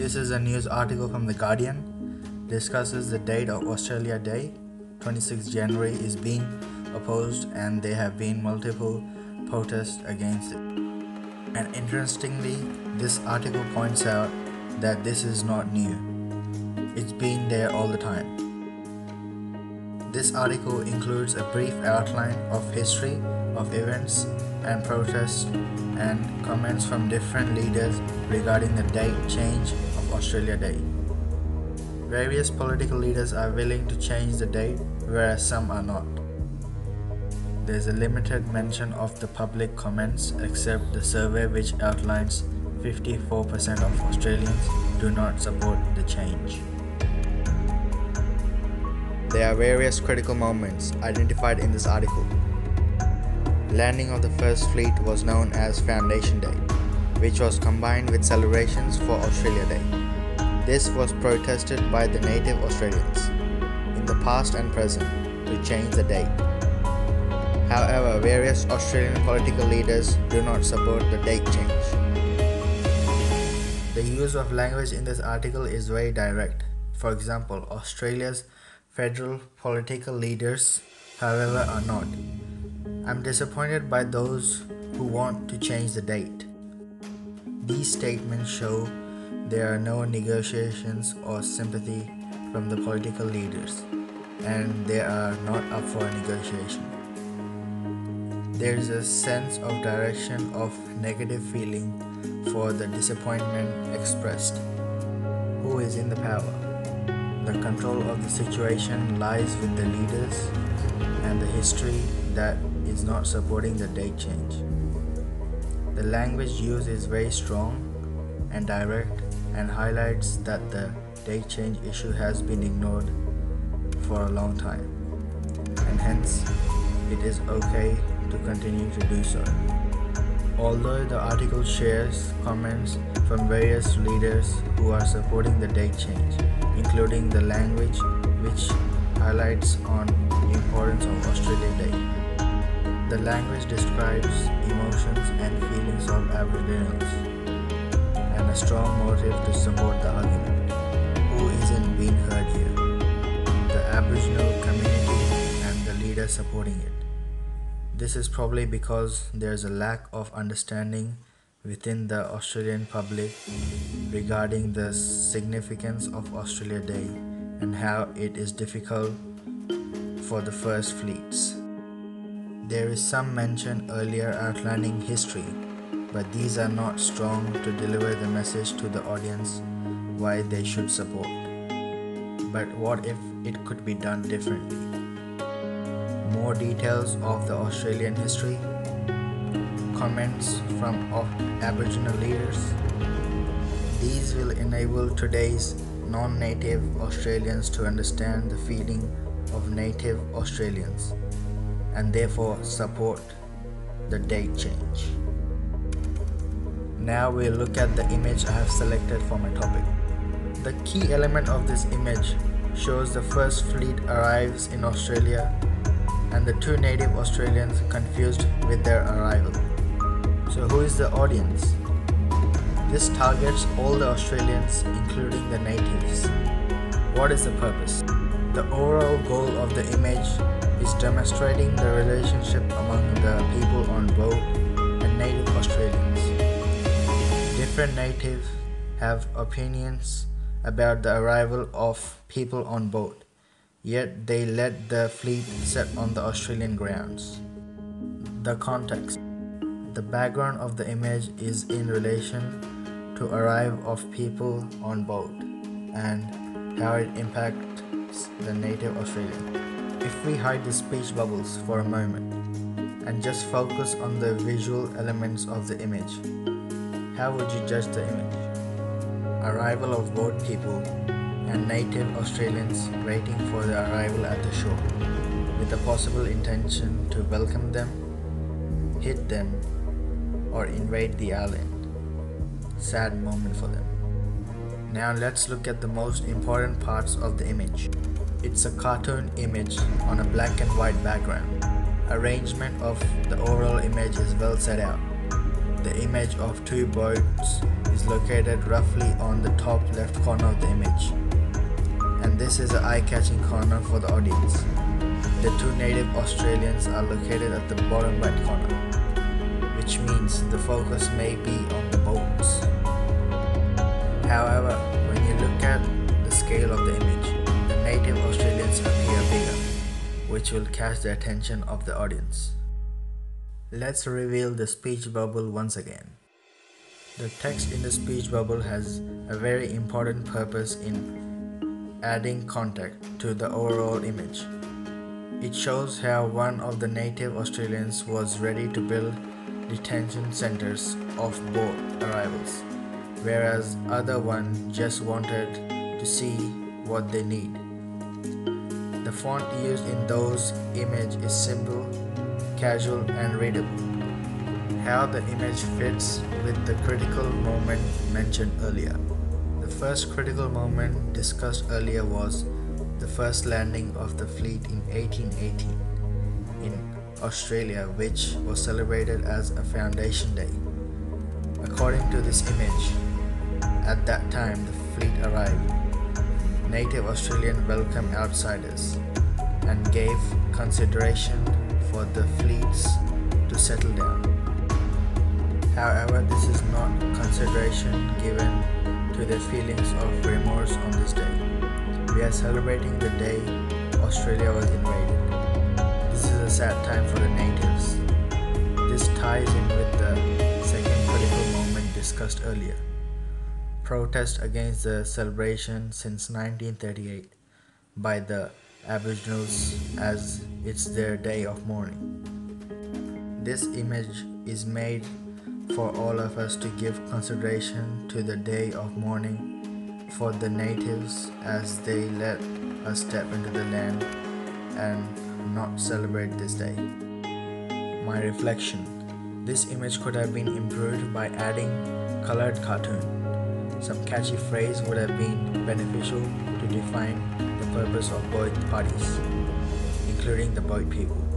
This is a news article from The Guardian. Discusses the date of Australia Day. 26 January is being opposed and there have been multiple protests against it. And interestingly, this article points out that this is not new. It's been there all the time. This article includes a brief outline of history of events and protests and comments from different leaders regarding the date change of Australia Day. Various political leaders are willing to change the date, whereas some are not. There is a limited mention of the public comments except the survey which outlines 54% of Australians do not support the change. There are various critical moments identified in this article. Landing of the first fleet was known as Foundation Day, which was combined with celebrations for Australia Day. This was protested by the native Australians in the past and present to change the date. However, various Australian political leaders do not support the date change. The use of language in this article is very direct. For example, Australia's federal political leaders, however, are not. I'm disappointed by those who want to change the date. These statements show there are no negotiations or sympathy from the political leaders, and they are not up for a negotiation. There is a sense of direction of negative feeling for the disappointment expressed. Who is in the power? The control of the situation lies with the leaders and the history that is not supporting the date change. The language used is very strong and direct and highlights that the date change issue has been ignored for a long time, and hence it is okay to continue to do so. Although the article shares comments from various leaders who are supporting the date change, including the language which highlights on the importance of Australia Day. The language describes emotions and feelings of Aboriginals and a strong motive to support the argument. Who isn't being heard here? The Aboriginal community and the leader supporting it. This is probably because there is a lack of understanding within the Australian public regarding the significance of Australia Day and how it is difficult for the first fleets. There is some mention earlier outlining history, but these are not strong to deliver the message to the audience why they should support. But what if it could be done differently? More details of the Australian history, comments from Aboriginal leaders. These will enable today's non-native Australians to understand the feeling of native Australians and therefore support the date change. Now we'll look at the image I have selected for my topic. The key element of this image shows the first fleet arrives in Australia and the two native Australians confused with their arrival. So who is the audience? This targets all the Australians, including the natives. What is the purpose? The overall goal of the image is demonstrating the relationship among the people on board and native Australians. Different natives have opinions about the arrival of people on board, yet they let the fleet set on the Australian grounds. The context. The background of the image is in relation to arrival of people on board and how it impacts the native Australian. If we hide the speech bubbles for a moment and just focus on the visual elements of the image, how would you judge the image? Arrival of boat people and native Australians waiting for the arrival at the shore with the possible intention to welcome them, hit them, or invade the island. Sad moment for them. Now let's look at the most important parts of the image. It's a cartoon image on a black and white background. Arrangement of the overall image is well set out. The image of two boats is is located roughly on the top left corner of the image, and this is an eye-catching corner for the audience. The two native Australians are located at the bottom right corner, which means the focus may be on the boats. However, when you look at the scale of the image, the native Australians appear bigger, which will catch the attention of the audience. Let's reveal the speech bubble once again. The text in the speech bubble has a very important purpose in adding context to the overall image. It shows how one of the native Australians was ready to build detention centers of boat arrivals, whereas other one just wanted to see what they need. The font used in those images is simple, casual and readable. How the image fits with the critical moment mentioned earlier. The first critical moment discussed earlier was the first landing of the fleet in 1818 in Australia, which was celebrated as a Foundation Day. According to this image, at that time the fleet arrived. Native Australians welcomed outsiders and gave consideration for the fleets to settle down. However, this is not consideration given to their feelings of remorse on this day. We are celebrating the day Australia was invaded. This is a sad time for the natives. This ties in with the second critical moment discussed earlier. Protest against the celebration since 1938 by the Aboriginals as it's their day of mourning. This image is made for all of us to give consideration to the day of mourning for the natives as they let us step into the land and not celebrate this day. My reflection. This image could have been improved by adding colored cartoon. Some catchy phrase would have been beneficial to define the purpose of both parties, including the boat people.